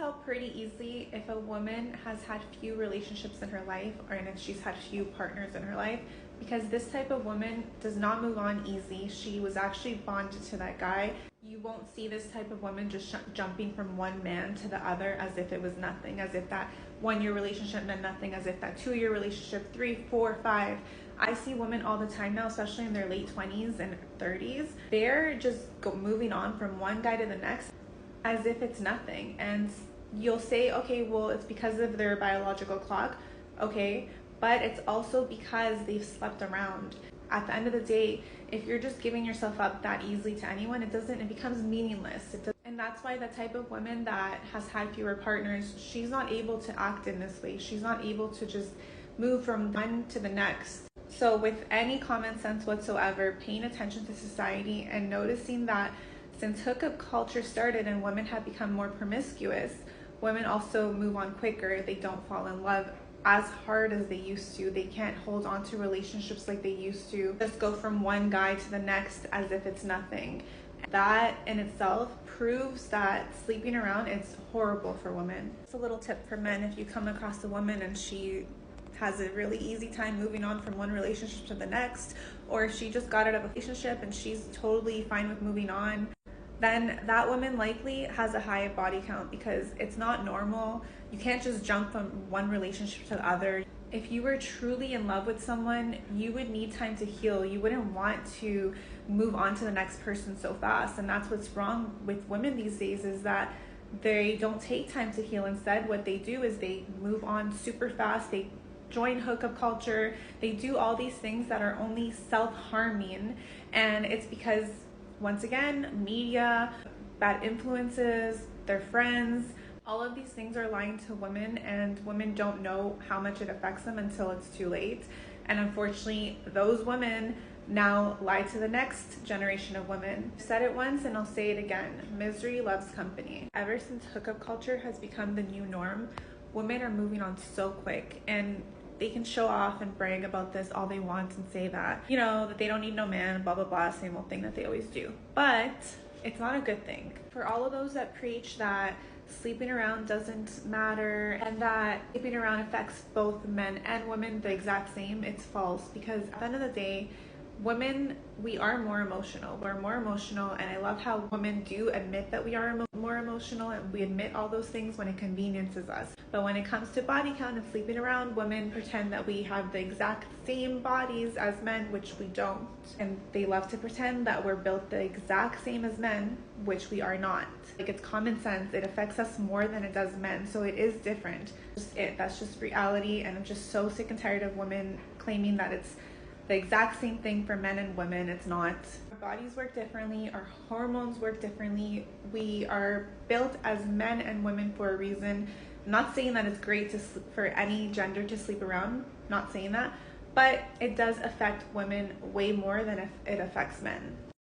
tell pretty easily if a woman has had few relationships in her life or if she's had few partners in her life, because this type of woman does not move on easy. She was actually bonded to that guy. You won't see this type of woman just jumping from one man to the other as if it was nothing, as if that 1 year relationship meant nothing, as if that 2 year relationship, 3, 4, 5. I see women all the time now, especially in their late 20s and 30s. They're just moving on from one guy to the next as if it's nothing. And you'll say, okay, well, it's because of their biological clock. Okay, but it's also because they've slept around. At the end of the day, if you're just giving yourself up that easily to anyone, it becomes meaningless. And that's why the type of woman that has had fewer partners, she's not able to act in this way. She's not able to just move from one to the next. So with any common sense whatsoever, paying attention to society and noticing that since hookup culture started and women have become more promiscuous, women also move on quicker. They don't fall in love as hard as they used to. They can't hold on to relationships like they used to. Just go from one guy to the next as if it's nothing. That in itself proves that sleeping around is horrible for women. It's a little tip for men: if you come across a woman and she has a really easy time moving on from one relationship to the next, or if she just got out of a relationship and she's totally fine with moving on, then that woman likely has a high body count, because it's not normal. You can't just jump from one relationship to the other. If you were truly in love with someone, you would need time to heal. You wouldn't want to move on to the next person so fast. And that's what's wrong with women these days, is that they don't take time to heal. Instead, what they do is they move on super fast. They join hookup culture. They do all these things that are only self-harming. And it's because, once again, media, bad influences, their friends, all of these things are lying to women, and women don't know how much it affects them until it's too late. And unfortunately, those women now lie to the next generation of women. I've said it once and I'll say it again: misery loves company. Ever since hookup culture has become the new norm, women are moving on so quick, and they can show off and brag about this all they want and say that, that they don't need no man, blah, blah, blah, same old thing that they always do. But it's not a good thing. For all of those that preach that sleeping around doesn't matter and that sleeping around affects both men and women the exact same, it's false. Because at the end of the day, women, we are more emotional. We're more emotional, and I love how women do admit that we are more emotional, and we admit all those things when it conveniences us. But when it comes to body count and sleeping around, women pretend that we have the exact same bodies as men, which we don't. And they love to pretend that we're built the exact same as men, which we are not. Like, it's common sense. It affects us more than it does men, so it is different. That's just reality, and I'm just so sick and tired of women claiming that it's the exact same thing for men and women. It's not. Our bodies work differently. Our hormones work differently. We are built as men and women for a reason. I'm not saying that it's great for any gender to sleep around. Not saying that. But it does affect women way more than if it affects men.